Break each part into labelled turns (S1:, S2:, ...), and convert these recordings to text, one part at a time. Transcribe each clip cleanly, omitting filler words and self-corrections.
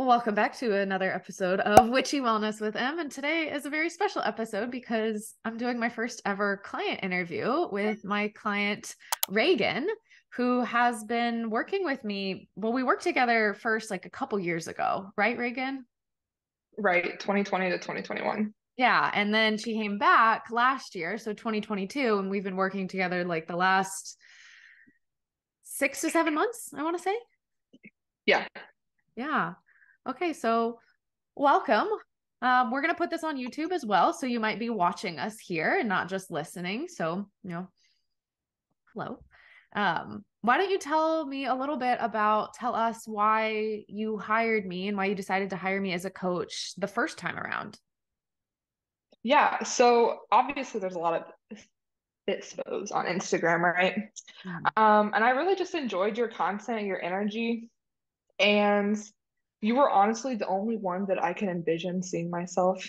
S1: Welcome back to another episode of Witchy Wellness with Em. And today is a very special episode because I'm doing my first ever client interview with my client, Reagan, who has been working with me. Well, we worked together first like a couple years ago, right, Reagan?
S2: Right, 2020 to 2021.
S1: Yeah. And then she came back last year, so 2022, and we've been working together like the last 6 to 7 months, I want to say.
S2: Yeah.
S1: Yeah. Okay. So welcome. We're going to put this on YouTube as well. So you might be watching us here and not just listening. So, hello. Why don't you tell us why you hired me and why you decided to hire me as a coach the first time around?
S2: Yeah. So obviously there's a lot of expos on Instagram, right?
S1: Mhm.
S2: And I really just enjoyed your content, your energy, and you were honestly the only one that I can envision seeing myself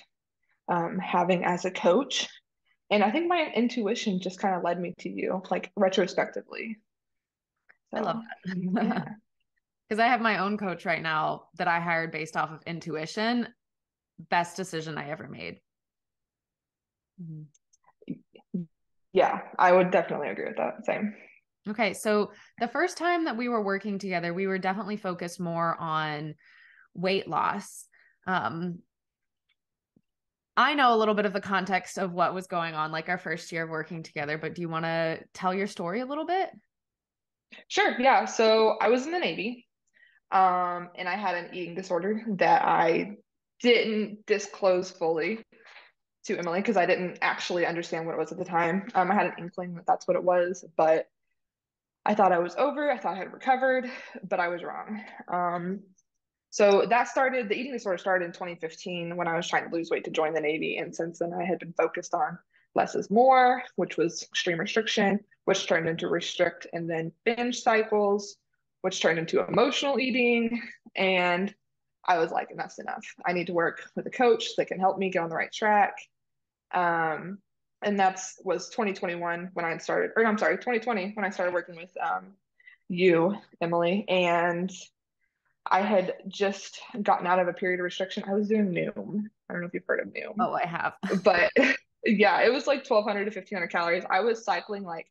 S2: having as a coach. And I think my intuition just kind of led me to you, like retrospectively.
S1: I love
S2: So
S1: that.
S2: yeah.
S1: Because I have my own coach right now that I hired based off of intuition. Best decision I ever made. Mhm.
S2: Yeah, I would definitely agree with that. Same.
S1: Okay, so the first time that we were working together, we were definitely focused more on weight loss. Um, I know a little bit of the context of what was going on, like our first year of working together, but do you want to tell your story a little bit?
S2: Sure. Yeah. So I was in the Navy. And I had an eating disorder that I didn't disclose fully to Emily because I didn't actually understand what it was at the time. I had an inkling that that's what it was, but I thought I was over. I thought I had recovered, but I was wrong. So the eating disorder started in 2015 when I was trying to lose weight to join the Navy. And since then, I had been focused on less is more, which was extreme restriction, which turned into restrict and then binge cycles, which turned into emotional eating. And I was like, enough's enough. I need to work with a coach that can help me get on the right track. Um, and that's was 2021 when I started, or no, I'm sorry, 2020 when I started working with you, Emily. And I had just gotten out of a period of restriction. I was doing Noom. I don't know if you've heard of Noom,
S1: Oh, I have.
S2: but yeah, it was like 1,200 to 1,500 calories. I was cycling like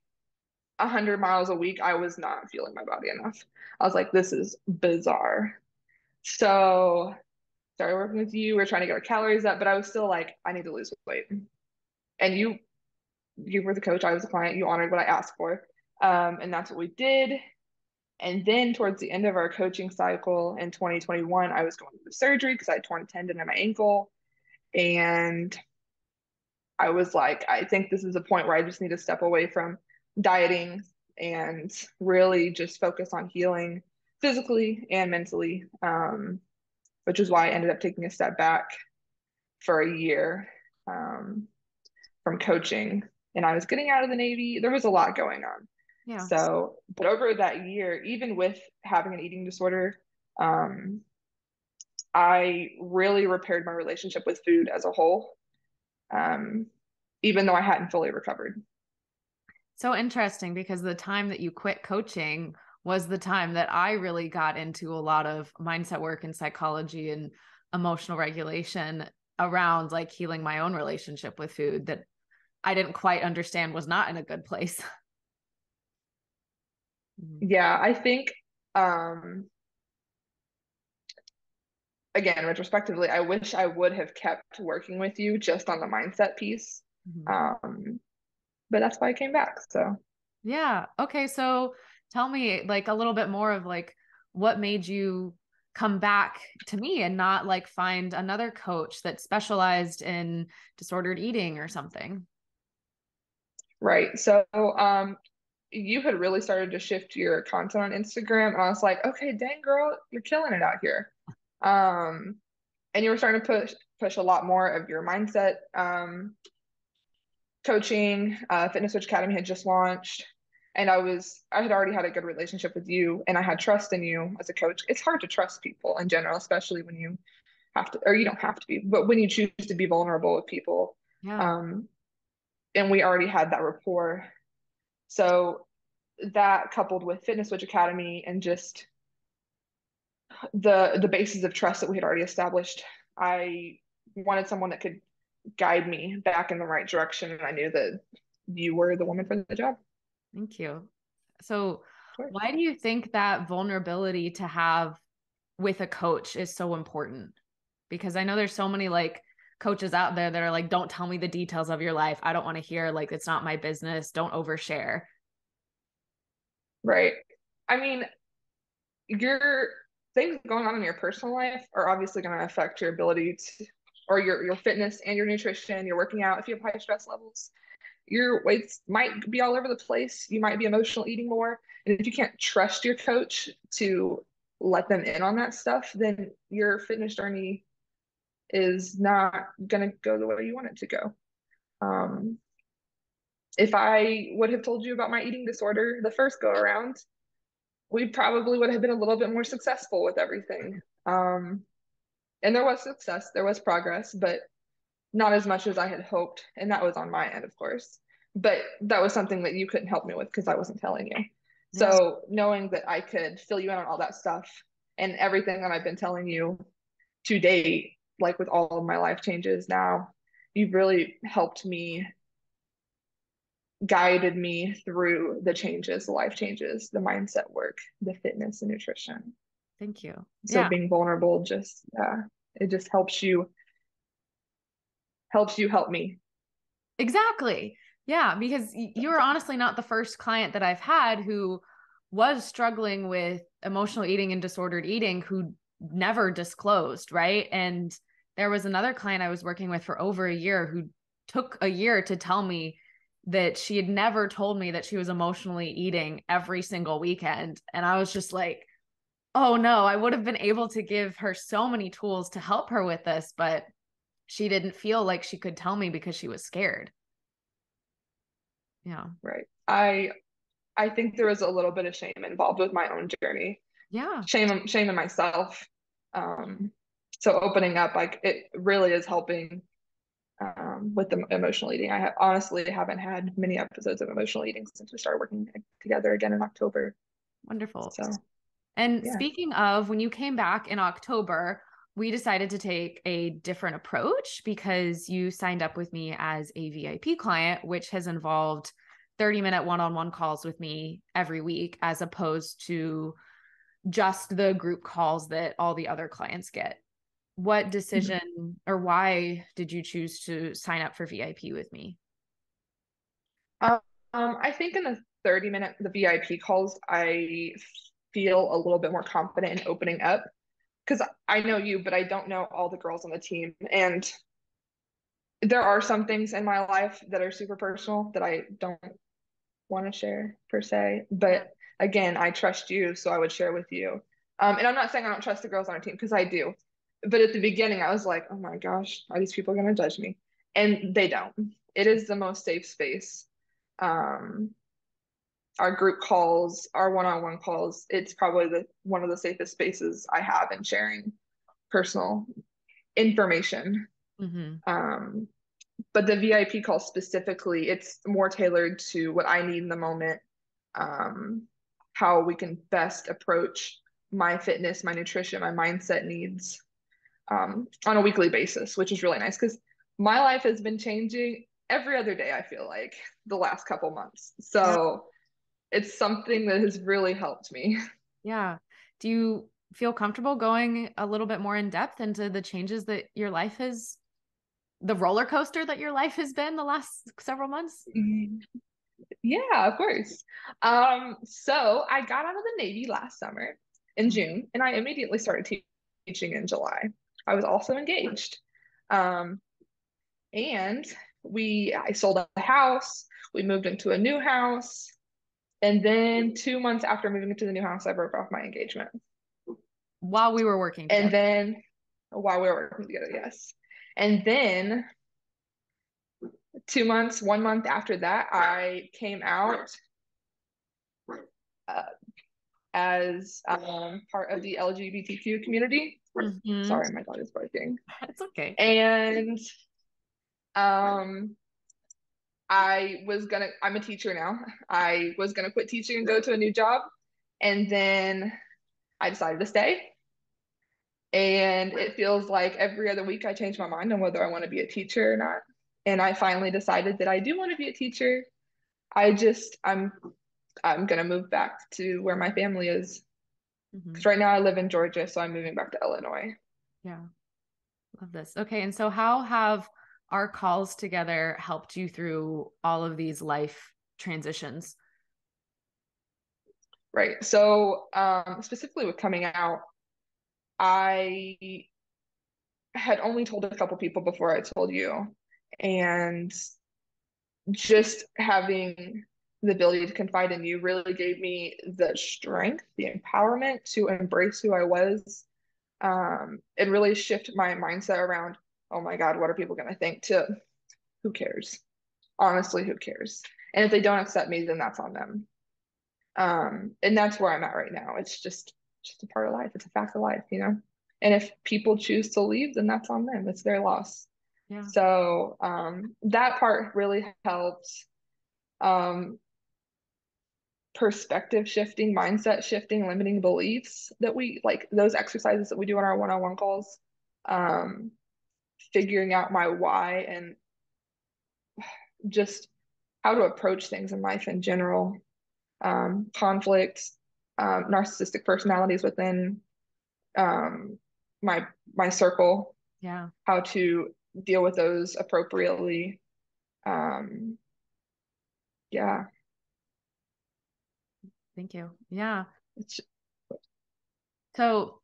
S2: 100 miles a week. I was not feeling my body enough. I was like, this is bizarre. So started working with you. We are trying to get our calories up, but I was still like, I need to lose weight. And you were the coach. I was the client. You honored what I asked for. And that's what we did. And then towards the end of our coaching cycle in 2021, I was going through surgery because I had torn a tendon in my ankle. And I was like, I think this is a point where I just need to step away from dieting and really just focus on healing physically and mentally, which is why I ended up taking a step back for a year um, from coaching. And I was getting out of the Navy. There was a lot going on.
S1: Yeah.
S2: So, but over that year, even with having an eating disorder, um, I really repaired my relationship with food as a whole, um, even though I hadn't fully recovered.
S1: So interesting because the time that you quit coaching was the time that I really got into a lot of mindset work and psychology and emotional regulation around like healing my own relationship with food that I didn't quite understand was not in a good place. Mhm.
S2: Yeah, I think, um, again, retrospectively, I wish I would have kept working with you just on the mindset piece.
S1: Mhm.
S2: Um, but that's why I came back. So,
S1: Yeah. Okay. So tell me like a little bit more of like what made you come back to me and not like find another coach that specialized in disordered eating or something.
S2: right. So, you had really started to shift your content on Instagram, and I was like, okay, dang girl, you're killing it out here. Um, and you were starting to push a lot more of your mindset coaching. Fitness Switch Academy had just launched, and I had already had a good relationship with you, and I had trust in you as a coach. It's hard to trust people in general, especially when you have to, or you don't have to be, but when you choose to be vulnerable with people.
S1: Yeah.
S2: Um, and we already had that rapport. So that coupled with Fitness Switch Academy and just the basis of trust that we had already established. I wanted someone that could guide me back in the right direction, and I knew that you were the woman for the job.
S1: Thank you. So,
S2: Of course.
S1: why do you think that vulnerability to have with a coach is so important? Because I know there's so many like coaches out there that are like, don't tell me the details of your life. I don't want to hear, like, it's not my business. Don't overshare.
S2: Right. I mean, your things going on in your personal life are obviously going to affect your ability to, or your fitness and your nutrition, your working out. If you have high stress levels, your weights might be all over the place. You might be emotional eating more. And if you can't trust your coach to let them in on that stuff, then your fitness journey is not going to go the way you want it to go. Um, if I would have told you about my eating disorder the first go around, we probably would have been a little bit more successful with everything. And there was success, there was progress, but not as much as I had hoped. And that was on my end, of course. But that was something that you couldn't help me with because I wasn't telling you.
S1: Yeah.
S2: So knowing that I could fill you in on all that stuff and everything that I've been telling you to date, like with all of my life changes now, you've really helped me, guided me through the changes, the life changes, the mindset work, the fitness and nutrition.
S1: Thank you.
S2: So
S1: Yeah,
S2: being vulnerable just, it just helps you help me.
S1: exactly. Yeah, because you're honestly not the first client that I've had who was struggling with emotional eating and disordered eating who never disclosed, right? And there was another client I was working with for over a year who took a year to tell me that she had never told me that she was emotionally eating every single weekend. And I was just like, oh no, I would have been able to give her so many tools to help her with this, but she didn't feel like she could tell me because she was scared. Yeah.
S2: Right. I think there was a little bit of shame involved with my own journey.
S1: Yeah.
S2: Shame in myself. Um, so opening up, like it really is helping with the emotional eating. Honestly haven't had many episodes of emotional eating since we started working together again in October.
S1: Wonderful.
S2: So
S1: And
S2: yeah.
S1: speaking of, when you came back in October, we decided to take a different approach because you signed up with me as a VIP client, which has involved 30-minute one-on-one calls with me every week, as opposed to just the group calls that all the other clients get. What
S2: Mhm.
S1: decision or why did you choose to sign up for VIP with me?
S2: I think in the 30-minute, the VIP calls, I feel a little bit more confident in opening up because I know you, but I don't know all the girls on the team. And there are some things in my life that are super personal that I don't want to share per se.
S1: Yeah.
S2: But again, I trust you, so I would share with you. And I'm not saying I don't trust the girls on our team because I do. But at the beginning, I was like, oh my gosh, are these people going to judge me? And they don't. It is the most safe space. Um, our group calls, our one-on-one calls, it's probably the one of the safest spaces I have in sharing personal information.
S1: Mm-hmm.
S2: Um, but the VIP call specifically, it's more tailored to what I need in the moment, um, how we can best approach my fitness, my nutrition, my mindset needs on a weekly basis, which is really nice because my life has been changing every other day, I feel like, the last couple months.
S1: Yeah.
S2: So it's something that has really helped me.
S1: Yeah. Do you feel comfortable going a little bit more in depth into the changes that your life has, the roller coaster that your life has been the last several months?
S2: Yeah, of course. So I got out of the Navy last summer in
S1: Mm.
S2: June, and I immediately started teaching in July. I was also engaged. Um, and I sold a house, we moved into a new house, and then 2 months after moving into the new house, I broke off my engagement.
S1: While we were working
S2: And
S1: together.
S2: then while we were working together, yes. And then 2 months, 1 month after that, I came out uh, as part of the LGBTQ community.
S1: Mm-hmm.
S2: Sorry, my dog is barking.
S1: It's okay.
S2: And um, I'm a teacher now. I was gonna quit teaching and go to a new job. And then I decided to stay. And it feels like every other week I change my mind on whether I want to be a teacher or not. And I finally decided that I do want to be a teacher. I'm gonna move back to where my family is.
S1: Hmm.
S2: Because right now I live in Georgia, so I'm moving back to Illinois.
S1: Yeah. Love this. Okay. And so how have our calls together helped you through all of these life transitions?
S2: Right. So specifically with coming out, I had only told a couple people before I told you. And just having the ability to confide in you really gave me the strength, the empowerment to embrace who I was, and really shift my mindset around, oh my God, what are people going to think? To who cares? Honestly, who cares? And if they don't accept me, then that's on them. And that's where I'm at right now. It's just a part of life. It's a fact of life, you know? And if people choose to leave, then that's on them. It's their loss.
S1: Yeah.
S2: So that part really helped. Um, Perspective shifting, mindset shifting, limiting beliefs that we like those exercises that we do on our one-on-one calls, um, figuring out my why and just how to approach things in life in general, conflict, narcissistic personalities within um, my my circle,
S1: Yeah.
S2: how to deal with those appropriately. Um, yeah,
S1: Thank you. Yeah.
S2: it's
S1: So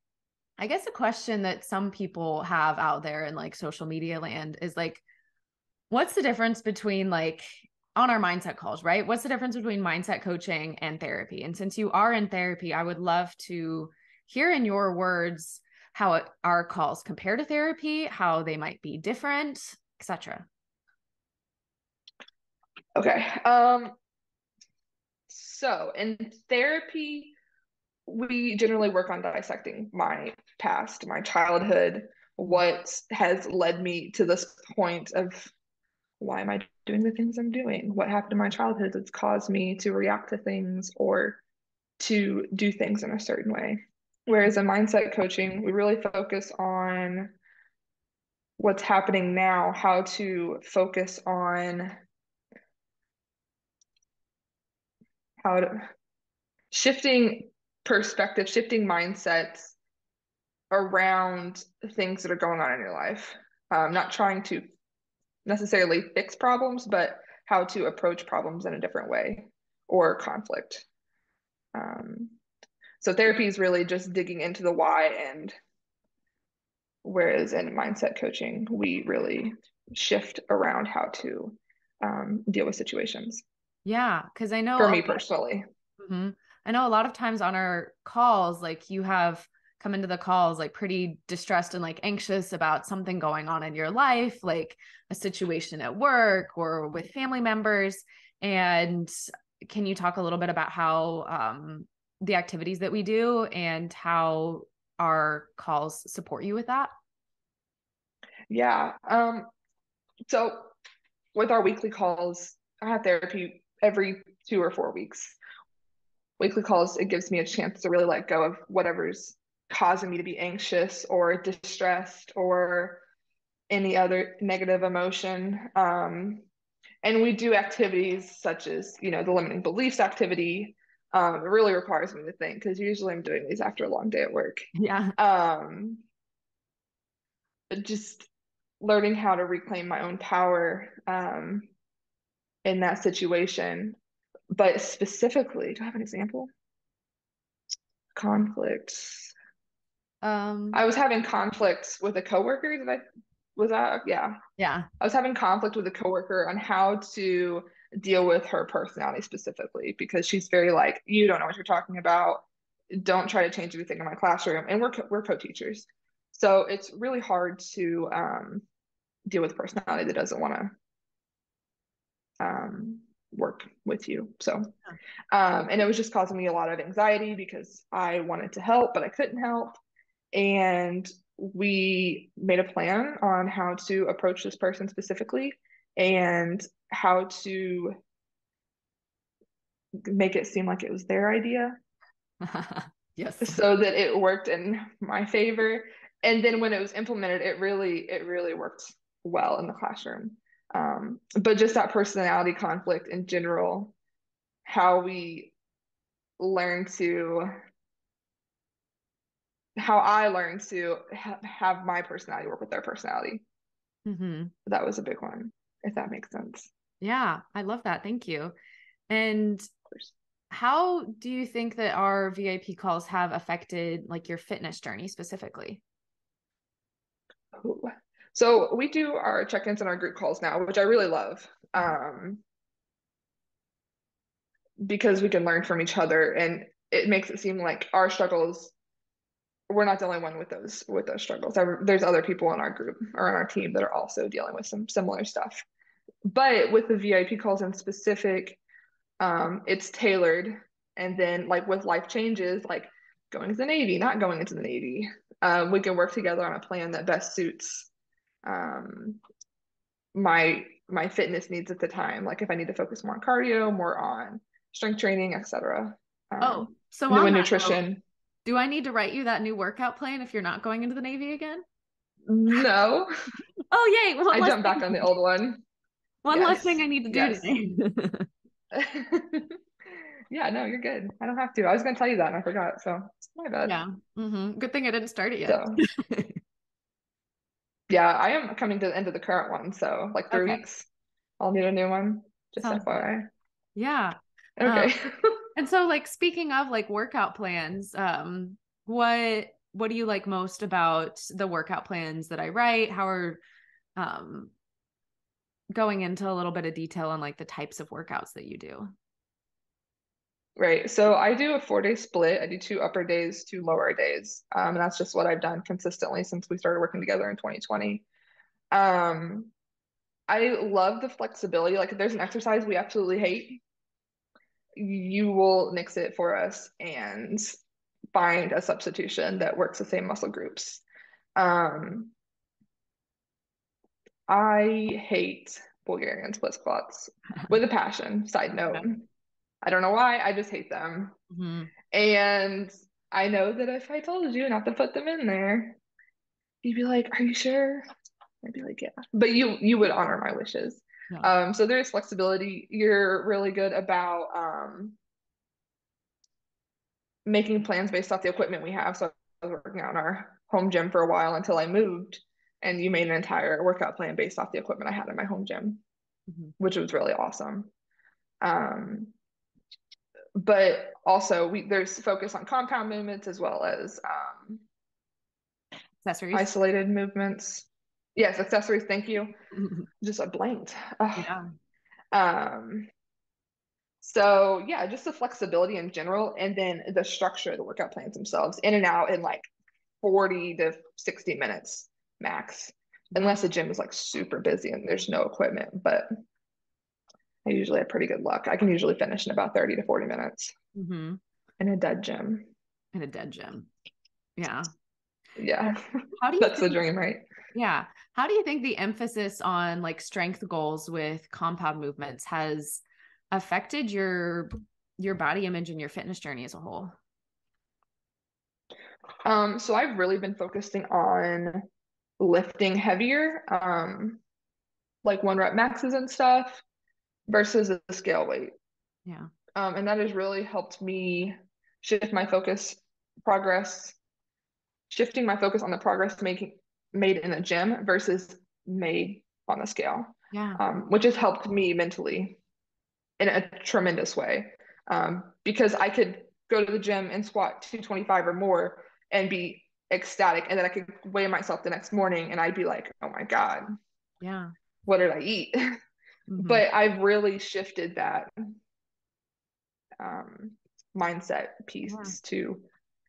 S1: I guess a question that some people have out there in like social media land is like, what's the difference between like on our mindset calls, right? What's the difference between mindset coaching and therapy? And since you are in therapy, I would love to hear in your words how our calls compare to therapy, how they might be different, etc.
S2: okay. So in therapy, we generally work on dissecting my past, my childhood, what has led me to this point of why am I doing the things I'm doing? What happened in my childhood that's caused me to react to things or to do things in a certain way? Whereas in mindset coaching, we really focus on what's happening now, how to focus on how to shifting perspective, shifting mindsets around things that are going on in your life. Not trying to necessarily fix problems, but how to approach problems in a different way or conflict. Um, so therapy is really just digging into the why, and whereas in mindset coaching, we really shift around how to deal with situations.
S1: Yeah, because I know
S2: For
S1: a
S2: me
S1: lot.
S2: personally,
S1: Mhm. I know a lot of times on our calls, like you have come into the calls like pretty distressed and like anxious about something going on in your life, like a situation at work or with family members. And can you talk a little bit about how the activities that we do and how our calls support you with that?
S2: yeah. So with our weekly calls, I have therapy every 2 or 4 weeks. Weekly calls, it gives me a chance to really let go of whatever's causing me to be anxious or distressed or any other negative emotion. And we do activities such as, the limiting beliefs activity. It really requires me to think because usually I'm doing these after a long day at work.
S1: Yeah.
S2: Um, just learning how to reclaim my own power in that situation. But specifically, do I have an example? Conflicts.
S1: Um,
S2: I was having conflicts with a coworker. Was that, yeah.
S1: yeah.
S2: I was having conflict with a coworker on how to deal with her personality specifically because she's very like, you don't know what you're talking about. Don't try to change anything in my classroom. And we're co-teachers. So it's really hard to deal with a personality that doesn't want to work with you. So, and it was just causing me a lot of anxiety because I wanted to help, but I couldn't help. And we made a plan on how to approach this person specifically and how to make it seem like it was their idea
S1: Yes.
S2: so that it worked in my favor. And then when it was implemented, it really worked well in the classroom. But just that personality conflict in general, how we learn to, how I learned to have my personality work with their personality.
S1: Mm-hmm.
S2: That was a big one, if that makes sense.
S1: Yeah, I love that. Thank you. And
S2: Of course.
S1: how do you think that our VIP calls have affected like your fitness journey specifically?
S2: Ooh. So we do our check-ins and our group calls now, which I really love, because we can learn from each other, and it makes it seem like our struggles, we're not the only one with those struggles. There's other people in our group or on our team that are also dealing with some similar stuff. But with the VIP calls in specific, it's tailored. And then like with life changes, like going to the Navy, not going into the Navy, we can work together on a plan that best suits um, my fitness needs at the time. Like if I need to focus more on cardio, more on strength training, etc.
S1: Oh, so
S2: New
S1: on
S2: in
S1: that note,
S2: nutrition.
S1: do I need to write you that new workout plan if you're not going into the Navy again?
S2: No,
S1: Oh, yay.
S2: I jumped back on the old one.
S1: One less thing
S2: Yes,
S1: I need to do
S2: yes.
S1: today.
S2: Yeah, no, you're good. I don't have to. I was gonna tell you that and I forgot, so it's my bad.
S1: Yeah. Good thing I didn't start it yet.
S2: So yeah, I am coming to the end of the current one, so like three
S1: Okay.
S2: weeks, I'll need a new one. Just
S1: Sounds good.
S2: FYI.
S1: Yeah.
S2: Okay.
S1: And so like speaking of like workout plans, what do you like most about the workout plans that I write? How are um going into a little bit of detail on like the types of workouts that you do?
S2: Right. So I do a 4-day split. I do 2 upper days, 2 lower days. And that's just what I've done consistently since we started working together in 2020. Um, I love the flexibility. Like if there's an exercise we absolutely hate, you will nix it for us and find a substitution that works the same muscle groups. Um, I hate Bulgarian split squats with a passion. Side note.
S1: Okay.
S2: I don't know why, I just hate them.
S1: Mm-hmm.
S2: And I know that if I told you not to put them in there, you'd be like, "Are you sure?" I'd be like, "Yeah." But you would honor my wishes.
S1: Yeah.
S2: So there's flexibility. You're really good about making plans based off the equipment we have. So I was working out in our home gym for a while until I moved, and you made an entire workout plan based off the equipment I had in my home gym,
S1: Mm-hmm.
S2: which was really awesome. Um, but also there's focus on compound movements as well as
S1: Accessories.
S2: isolated movements. Yes, accessories. Thank you.
S1: Mhm.
S2: Just a blanked. Ugh.
S1: Yeah.
S2: Um, so yeah, just the flexibility in general, and then the structure of the workout plans themselves, in and out in like 40 to 60 minutes max,
S1: Yeah.
S2: unless the gym is like super busy and there's no equipment. But I usually have pretty good luck. I can usually finish in about 30 to 40 minutes
S1: Mm-hmm.
S2: in a dead gym.
S1: In a dead gym. Yeah.
S2: Yeah,
S1: How do you
S2: that's the
S1: think,
S2: dream, right?
S1: yeah. How do you think the emphasis on like strength goals with compound movements has affected your body image and your fitness journey as a whole?
S2: So I've really been focusing on lifting heavier, like 1 rep maxes and stuff versus the scale weight.
S1: Yeah.
S2: And that has really helped me shift my focus, progress, shifting my focus on the progress making made in the gym versus made on the scale,
S1: Yeah.
S2: which has helped me mentally in a tremendous way. Because I could go to the gym and squat 225 or more and be ecstatic, and then I could weigh myself the next morning and I'd be like, "Oh my God,
S1: Yeah.
S2: what did I eat?"
S1: Hmm.
S2: But I've really shifted that um, mindset
S1: Yeah.
S2: piece to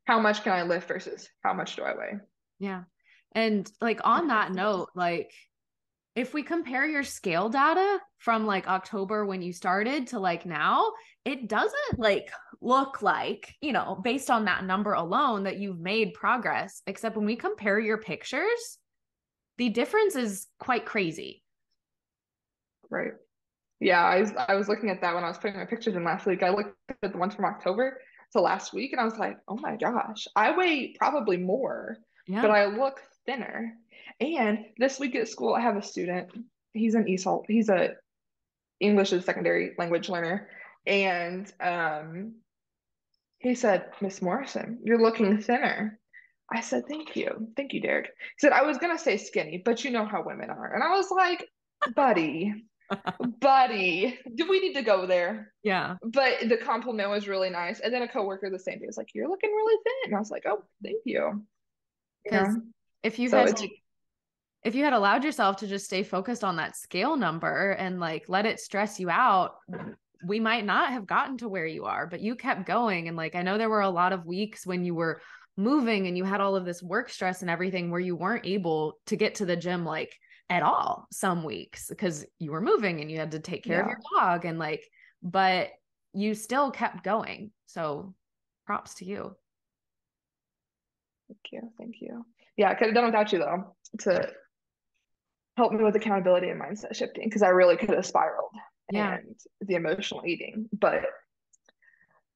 S2: how much can I lift versus how much do I weigh?
S1: Yeah. And like
S2: If
S1: on
S2: that
S1: that
S2: makes sense.
S1: note, like if we compare your scale data from like October when you started to like now, it doesn't like look like, based on that number alone that you've made progress, except when we compare your pictures, the difference is quite crazy.
S2: Right. Yeah, I was looking at that when I was putting my pictures in last week. I looked at the ones from October to last week and I was like, oh my gosh, I weigh probably more. but
S1: Yeah.
S2: I look thinner. And this week at school, I have a student. He's an ESOL. He's a English as a secondary language learner. And he said, Miss Morrison, you're looking thinner. I said, thank you. Thank you, Derek. He said, I was going to say skinny, but you know how women are. And I was like, buddy, buddy, do we need to go there?
S1: Yeah.
S2: But the compliment was really nice. And then a coworker the same day was like, you're looking really thin. And I was like, oh, thank you. You
S1: Because
S2: know,
S1: if you
S2: so
S1: had
S2: it's,
S1: like if you had allowed yourself to just stay focused on that scale number and like let it stress you out, we might not have gotten to where you are, but you kept going. And like, I know there were a lot of weeks when you were moving and you had all of this work stress and everything where you weren't able to get to the gym like at all some weeks because you were moving and you had to take care of
S2: yeah,
S1: your dog and like, but you still kept going. So props to you.
S2: thank you. Thank you. Yeah, I could have done without you though to help me with accountability and mindset shifting because I really could have spiraled
S1: Yeah.
S2: and the emotional eating, but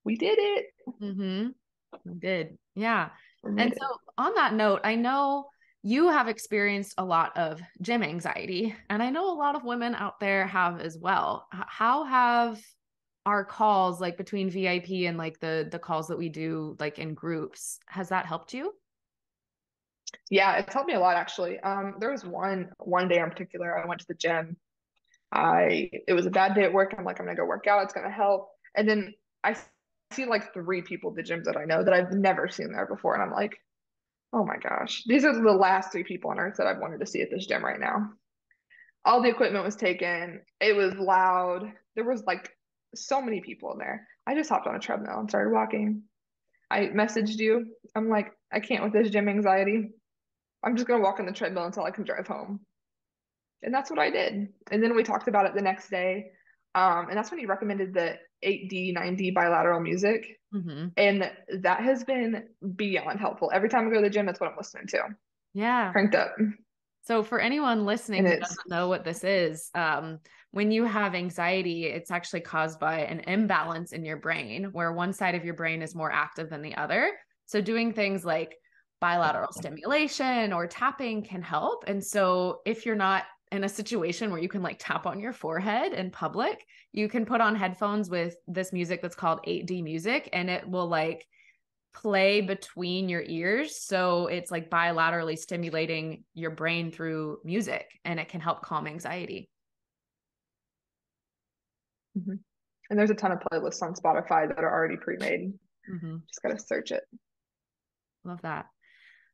S2: we did it.
S1: Mm-hmm. Good. Yeah.
S2: We
S1: And
S2: made
S1: so
S2: it.
S1: on that note, I know you have experienced a lot of gym anxiety, and I know a lot of women out there have as well. How have our calls like between VIP and like the calls that we do like in groups, has that helped you?
S2: Yeah, it's helped me a lot actually. There was one day in particular I went to the gym. It was a bad day at work. I'm like, I'm gonna go work out. It's gonna help. And then I see like three people at the gyms that I know that I've never seen there before, and I'm like, oh my gosh, these are the last three people on earth that I've wanted to see at this gym right now. All the equipment was taken. It was loud. There was like so many people in there. I just hopped on a treadmill and started walking. I messaged you. I'm like, I can't with this gym anxiety. I'm just gonna walk on the treadmill until I can drive home. And that's what I did. And then we talked about it the next day. And that's when he recommended the 8D, 9D bilateral music.
S1: Mm-hmm.
S2: And that has been beyond helpful. Every time I go to the gym, that's what I'm listening to.
S1: Yeah.
S2: Cranked up.
S1: So for anyone listening
S2: And
S1: who
S2: it's
S1: doesn't know what this is, when you have anxiety, it's actually caused by an imbalance in your brain where one side of your brain is more active than the other. So doing things like bilateral stimulation or tapping can help. And so if you're not in a situation where you can like tap on your forehead in public, you can put on headphones with this music that's called 8D music and it will like play between your ears. So it's like bilaterally stimulating your brain through music and it can help calm anxiety.
S2: Mhm. And there's a ton of playlists on Spotify that are already pre-made.
S1: Mm-hmm.
S2: Just gotta search it.
S1: Love that.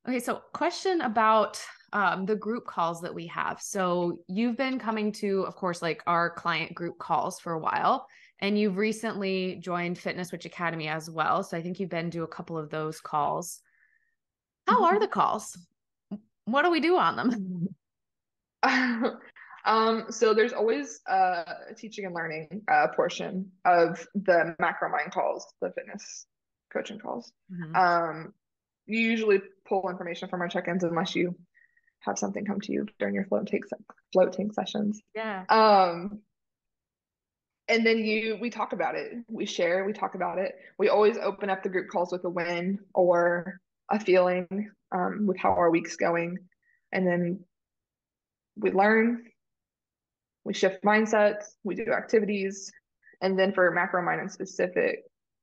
S1: Okay, so question about the group calls that we have. So you've been coming to, of course, like our client group calls for a while, and you've recently joined Fitness Witch Academy as well. So I think you've been to a couple of those calls. How are the calls? What do we do on them?
S2: So there's always a teaching and learning portion of the macro mind calls, the fitness coaching calls.
S1: Mm-hmm.
S2: Um, you usually pull information from our check-ins unless you have something come to you during your floating sessions.
S1: Yeah.
S2: Um, and then we talk about it. We talk about it. We always open up the group calls with a win or a feeling with how our week's going. And then we learn, we shift mindsets, we do activities. And then for macro mind and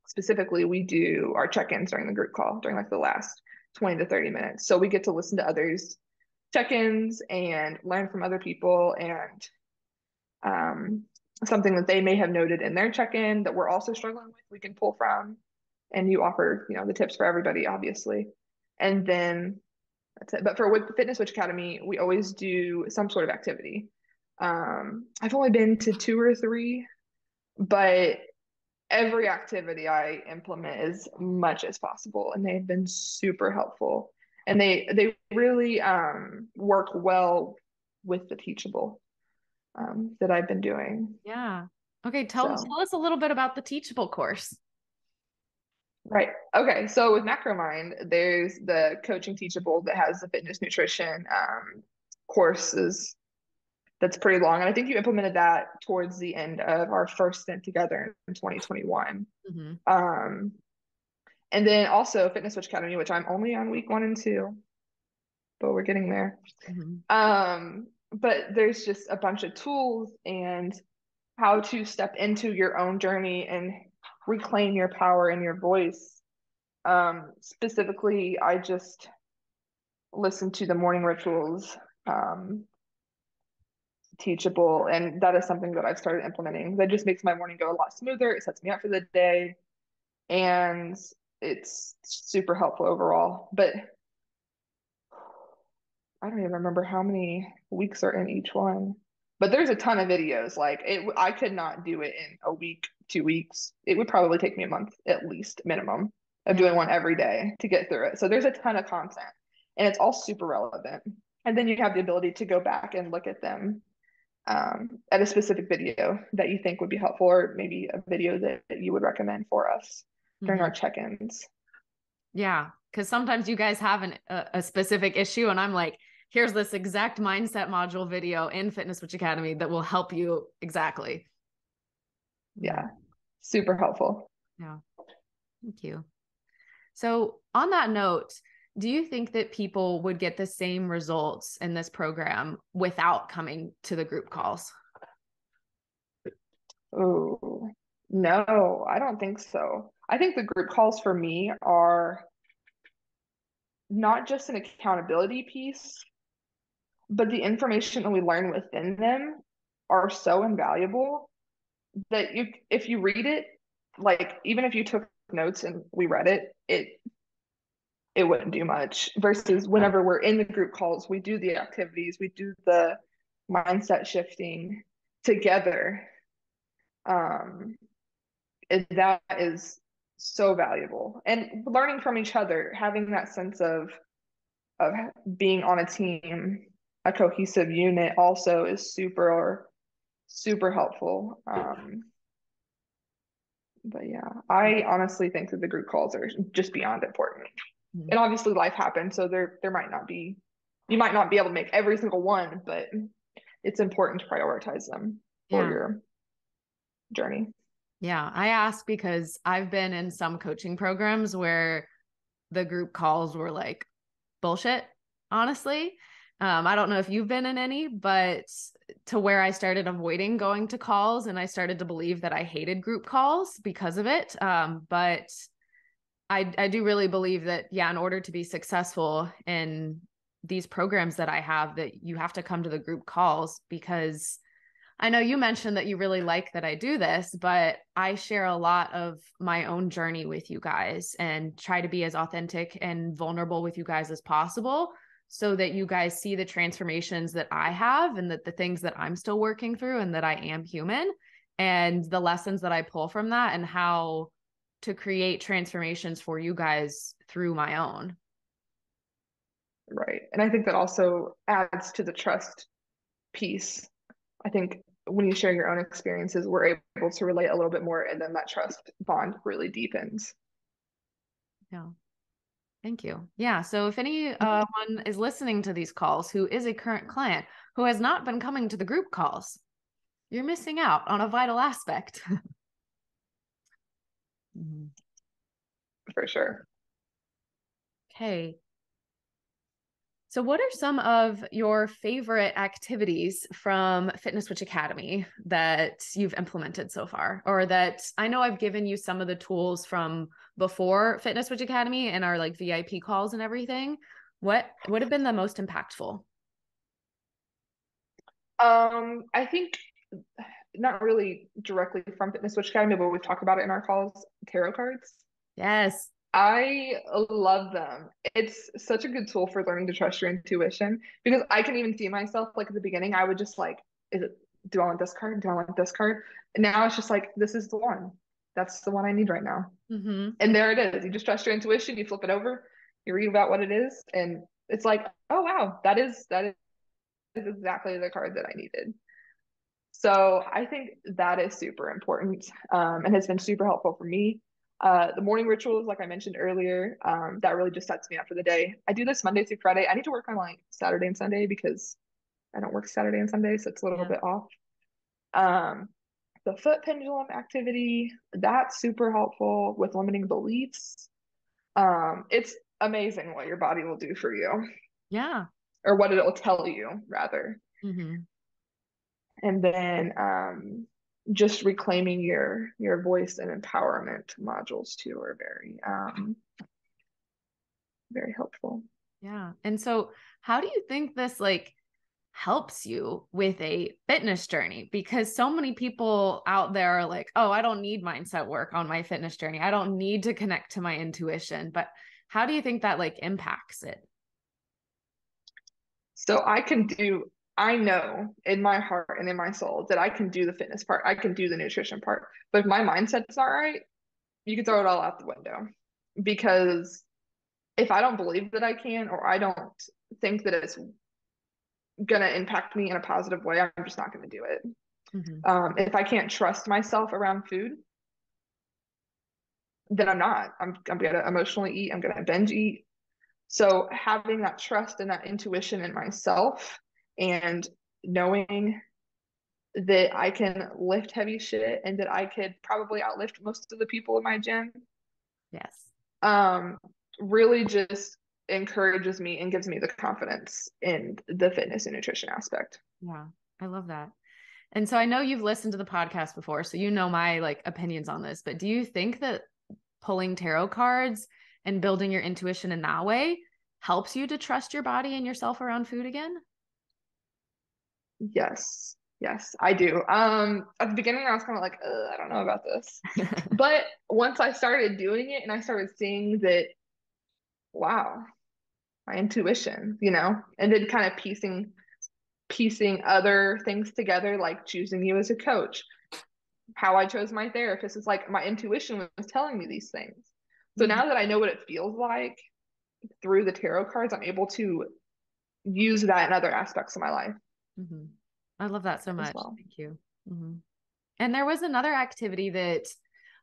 S2: specifically, we do our check-ins during the group call during like the last 20 to 30 minutes. So we get to listen to others' check-ins and learn from other people and something that they may have noted in their check-in that we're also struggling with, we can pull from. And you offer, the tips for everybody, obviously. And then that's it. But for Fitness Witch Academy, we always do some sort of activity. I've only been to two or three, but every activity I implement as much as possible, and they've been super helpful. And they really work well with the teachable that I've been doing.
S1: Yeah. Okay,
S2: So,
S1: tell us a little bit about the Teachable course.
S2: right. Okay. So with Macromind, there's the coaching teachable that has the fitness nutrition courses that's pretty long. And I think you implemented that towards the end of our first stint together in 2021.
S1: Mm-hmm.
S2: Um, and then also Fitness Switch Academy, which I'm only on week 1 and 2. but we're getting there.
S1: Mhm.
S2: But there's just a bunch of tools and how to step into your own journey and reclaim your power and your voice. Specifically, I just listened to the morning rituals, um, teachable, and that is something that I've started implementing. That just makes my morning go a lot smoother. It sets me up for the day, and it's super helpful overall. But I don't even remember how many weeks are in each one. But there's a ton of videos. Like I could not do it in a week, 2 weeks. It would probably take me a month at least, minimum, of
S1: Yeah.
S2: doing one every day to get through it. So there's a ton of content, and it's all super relevant. And then you have the ability to go back and look at them at a specific video that you think would be helpful, or maybe a video that you would recommend for us during
S1: Mhm.
S2: our check-ins.
S1: Yeah. Because sometimes you guys have a specific issue, and I'm like, here's this exact mindset module video in Fitness Witch Academy that will help you exactly. Yeah.
S2: Yeah, super helpful.
S1: Yeah. Thank you. So, on that note, do you think that people would get the same results in this program without coming to the group calls?
S2: Oh, no, I don't think so. I think the group calls for me are not just an accountability piece, but the information that we learn within them are so invaluable that if you read it, like even if you took notes and we read it, it wouldn't do much. Versus whenever we're in the group calls, we do the activities, we do the mindset shifting together. Um, that is so valuable. And learning from each other, having that sense of being on a team, a cohesive unit also is super helpful. But yeah, I honestly think that the group calls are just beyond important.
S1: Mhm.
S2: And obviously life happens, so there might not be, you might not be able to make every single one, but it's important to prioritize them for
S1: Yeah.
S2: your journey.
S1: Yeah. I ask because I've been in some coaching programs where the group calls were like bullshit, honestly. I don't know if you've been in any, but to where I started avoiding going to calls and I started to believe that I hated group calls because of it. But I do really believe that, yeah, in order to be successful in these programs that I have, that you have to come to the group calls because I know you mentioned that you really like that I do this, but I share a lot of my own journey with you guys and try to be as authentic and vulnerable with you guys as possible so that you guys see the transformations that I have and that the things that I'm still working through and that I am human and the lessons that I pull from that and how to create transformations for you guys through my own.
S2: Right. And I think that also adds to the trust piece. I think when you share your own experiences, we're able to relate a little bit more, and then that trust bond really deepens.
S1: Yeah. Thank you. Yeah. So if anyone is listening to these calls who is a current client who has not been coming to the group calls, you're missing out on a vital aspect. Mhm.
S2: For sure.
S1: Okay. So, what are some of your favorite activities from Fitness Witch Academy that you've implemented so far? Or that I know I've given you some of the tools from before Fitness Witch Academy and our like VIP calls and everything. What would have been the most impactful?
S2: I think not really directly from Fitness Switch Academy, but we've talked about it in our calls, tarot cards.
S1: Yes.
S2: I love them. It's such a good tool for learning to trust your intuition because I can even see myself like at the beginning, I would just like, is it, do I want this card? Do I want this card? And now it's just like, this is the one. That's the one I need right now.
S1: Mm-hmm.
S2: And there it is. You just trust your intuition, you flip it over, you read about what it is, and it's like, oh wow, that is exactly the card that I needed. So I think that is super important and has been super helpful for me. The morning rituals, like I mentioned earlier, that really just sets me up for the day. I do this Monday through Friday. I need to work on like Saturday and Sunday because I don't work Saturday and Sunday, so it's a little
S1: Yeah.
S2: bit off. Um, the foot pendulum activity, that's super helpful with limiting beliefs. It's amazing what your body will do for you.
S1: Yeah.
S2: or what it'll tell you rather.
S1: Hmm.
S2: And then just reclaiming your voice and empowerment modules too are very helpful.
S1: Yeah. And so how do you think this like helps you with a fitness journey? Because so many people out there are like, oh, I don't need mindset work on my fitness journey. I don't need to connect to my intuition. But how do you think that like impacts it?
S2: So I know in my heart and in my soul that I can do the fitness part. I can do the nutrition part. But if my mindset's not right, you can throw it all out the window. Because if I don't believe that I can, or I don't think that it's gonna impact me in a positive way, I'm just not gonna do it.
S1: Hmm.
S2: If I can't trust myself around food, then I'm not. I'm gonna emotionally eat. I'm gonna binge eat. So having that trust and that intuition in myself and knowing that I can lift heavy shit and that I could probably outlift most of the people in my gym,
S1: Yes.
S2: um, really just encourages me and gives me the confidence in the fitness and nutrition aspect.
S1: Yeah. I love that. And so I know you've listened to the podcast before, so you know my like opinions on this, but do you think that pulling tarot cards and building your intuition in that way helps you to trust your body and yourself around food again?
S2: Yes, yes, I do. At the beginning, I was kind of like, I don't know about this. But once I started doing it and I started seeing that, wow, my intuition, and then kind of piecing other things together, like choosing you as a coach, how I chose my therapist. It's like my intuition was telling me these things. So
S1: Mhm.
S2: now that I know what it feels like through the tarot cards, I'm able to use that in other aspects of my life
S1: Mhm. I love that so
S2: as
S1: much.
S2: well.
S1: Thank you. Mhm. And there was another activity that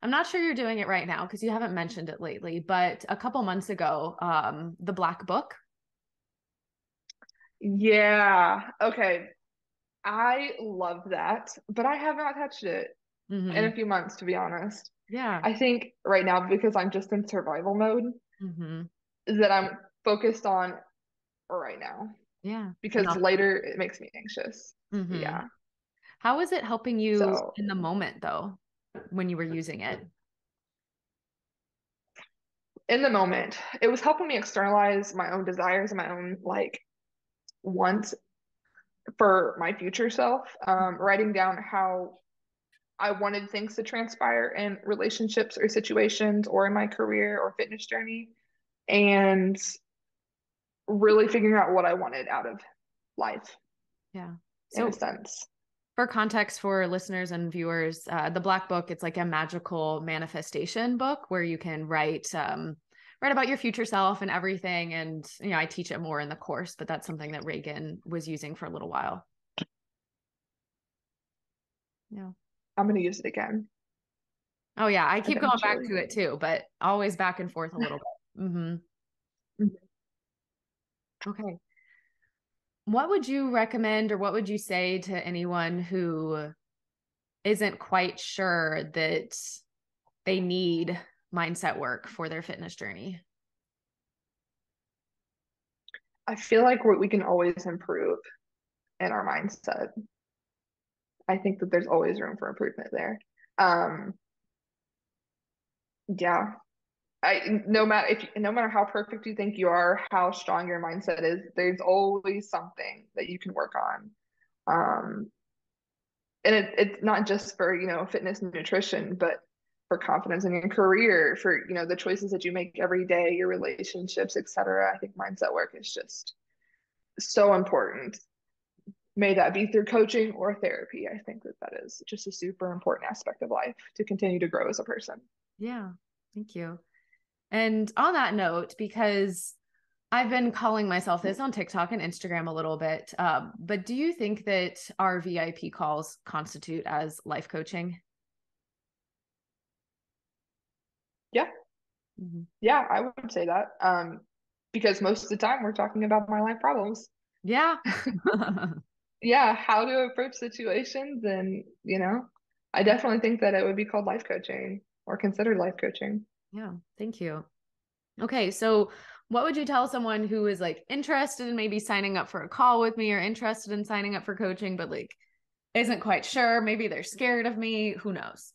S1: I'm not sure you're doing it right now because you haven't mentioned it lately, but a couple months ago, the Black Book.
S2: Yeah. Okay. I love that, but I have not touched it in a
S1: Hmm.
S2: few months, to be honest.
S1: Yeah.
S2: I think right now, because I'm just in survival mode,
S1: Hmm.
S2: that I'm focused on right now,
S1: Yeah. And
S2: because later it makes me anxious.
S1: hmm
S2: Yeah.
S1: how is it helping you
S2: So
S1: in the moment though, when you were using it?
S2: in the moment, it was helping me externalize my own desires and my own like wants for my future self. Writing down how I wanted things to transpire in relationships or situations or in my career or fitness journey, and really figuring out what I wanted out of life
S1: Yeah.
S2: in a
S1: So
S2: sense.
S1: for context for listeners and viewers, the Black Book, it's like a magical manifestation book where you can write about your future self and everything. And I teach it more in the course, but that's something that Reagan was using for a little while. Yeah.
S2: I'm going to use it again
S1: Oh yeah, I keep going back
S2: eventually.
S1: to it too, but always back and forth a little bit. Okay. What would you recommend or what would you say to anyone who isn't quite sure that they need mindset work for their fitness journey?
S2: I feel like we can always improve in our mindset. I think that there's always room for improvement there. Um, yeah, no matter how perfect you think you are, how strong your mindset is, there's always something that you can work on. Um, and it's not just for, fitness and nutrition, but for confidence in your career, for, the choices that you make every day, your relationships, etc. I think mindset work is just so important. May that be through coaching or therapy. I think that that is just a super important aspect of life to continue to grow as a person.
S1: Yeah, thank you. And on that note, because I've been calling myself this on TikTok and Instagram a little bit, but do you think that our VIP calls constitute as life coaching?
S2: Yeah,
S1: Mhm.
S2: yeah, I would say that. Because most of the time we're talking about my life problems.
S1: Yeah.
S2: Yeah, how to approach situations, and I definitely think that it would be called life coaching or considered life coaching.
S1: Yeah, thank you. Okay, so what would you tell someone who is like interested in maybe signing up for a call with me or interested in signing up for coaching, but like isn't quite sure? Maybe they're scared of me. Who knows?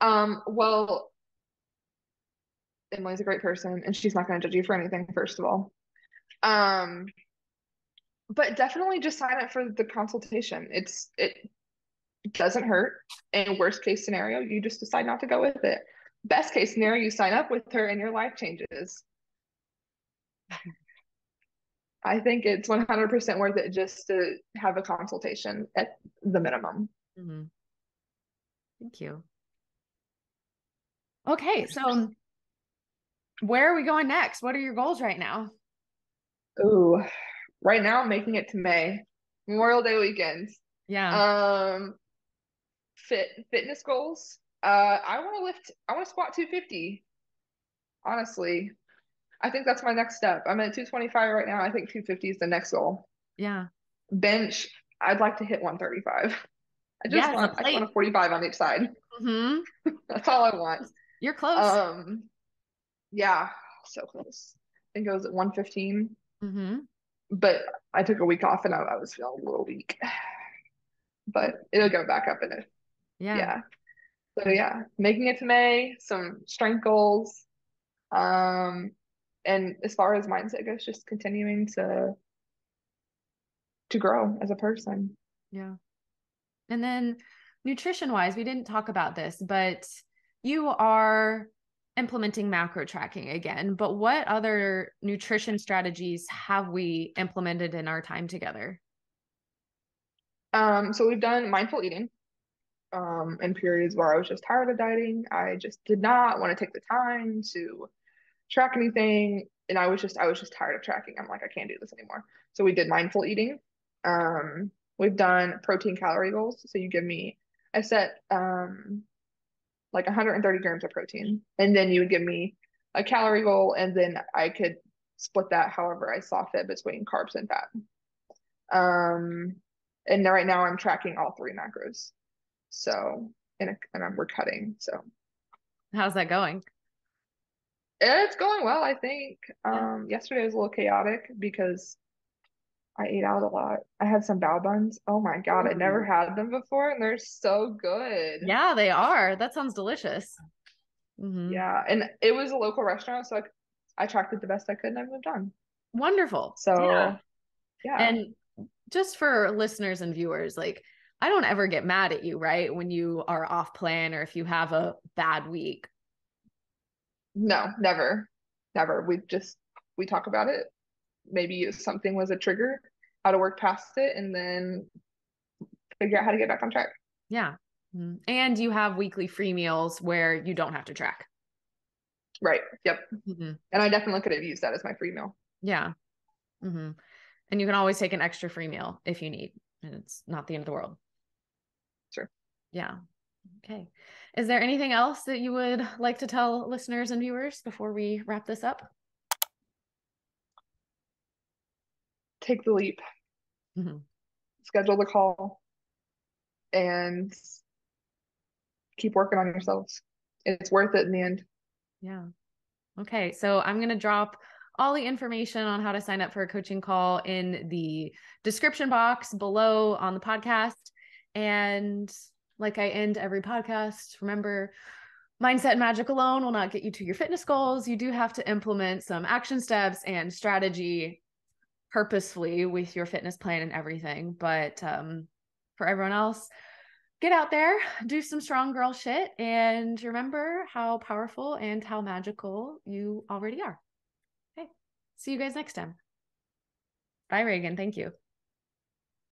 S2: Well, Emily's a great person and she's not going to judge you for anything, first of all. Um, but definitely just sign up for the consultation. It doesn't hurt. In worst case scenario, you just decide not to go with it. Best case scenario, you sign up with her and your life changes. I think it's 100% worth it just to have a consultation at the minimum.
S1: Mm-hmm. Thank you. Okay, so where are we going next? What are your goals right now?
S2: Ooh, right now I'm making it to May, Memorial Day weekend.
S1: Yeah.
S2: Um, fitness goals. I want to squat 250. Honestly, I think that's my next step. I'm at 225 right now. I think 250 is the next goal.
S1: Yeah.
S2: Bench, I'd like to hit 135.
S1: Yeah, as a
S2: I just want
S1: plate.
S2: a 45 on each side.
S1: Mm-hmm.
S2: That's all I want.
S1: You're close.
S2: Um, yeah, so close. I think it was at 115,
S1: Mm-hmm.
S2: but I took a week off and I was feeling a little weak. But it'll go back up in it.
S1: Yeah.
S2: Yeah. So yeah, making it to May, some strength goals. Um, and as far as mindset goes, just continuing to grow as a person.
S1: Yeah. And then nutrition wise, we didn't talk about this, but you are implementing macro tracking again. But what other nutrition strategies have we implemented in our time together?
S2: So we've done mindful eating. In periods where I was just tired of dieting. I just did not want to take the time to track anything. And I was just tired of tracking. I'm like, I can't do this anymore. So we did mindful eating. We've done protein calorie goals. So I set like 130 grams of protein, and then you would give me a calorie goal, and then I could split that however I saw fit between carbs and fat. And right now I'm tracking all three macros. So, we're cutting. So
S1: How's that going?
S2: it's going well, I think.
S1: Yeah.
S2: Yesterday was a little chaotic because I ate out a lot. I had some bao buns. Oh my God, I never
S1: Ooh.
S2: had them before and they're so good.
S1: Yeah, they are. That sounds delicious. Mm-hmm.
S2: Yeah, and it was a local restaurant, so I tracked it the best I could and I moved on.
S1: Wonderful. Yeah.
S2: So, yeah.
S1: And just for listeners and viewers, like I don't ever get mad at you, right? When you are off plan or if you have a bad week.
S2: No, never. Never. We talk about it. Maybe if something was a trigger, how to work past it, and then figure out how to get back on track.
S1: Yeah. Mhm. And you have weekly free meals where you don't have to track.
S2: Right. Yep.
S1: Mm-hmm.
S2: And I definitely could have used that as my free meal.
S1: Yeah. Mm-hmm. And you can always take an extra free meal if you need. And it's not the end of the world.
S2: Sure.
S1: Yeah. Okay. Is there anything else that you would like to tell listeners and viewers before we wrap this up?
S2: Take the leap,
S1: Mm-hmm.
S2: schedule the call, and keep working on yourselves. It's worth it in the end.
S1: Yeah. Okay. So I'm going to drop all the information on how to sign up for a coaching call in the description box below on the podcast. And like I end every podcast, remember, mindset and magic alone will not get you to your fitness goals. You do have to implement some action steps and strategy purposefully with your fitness plan and everything. But for everyone else, get out there, do some strong girl shit, and remember how powerful and how magical you already are. Okay. See you guys next time. Bye, Reagan. Thank you.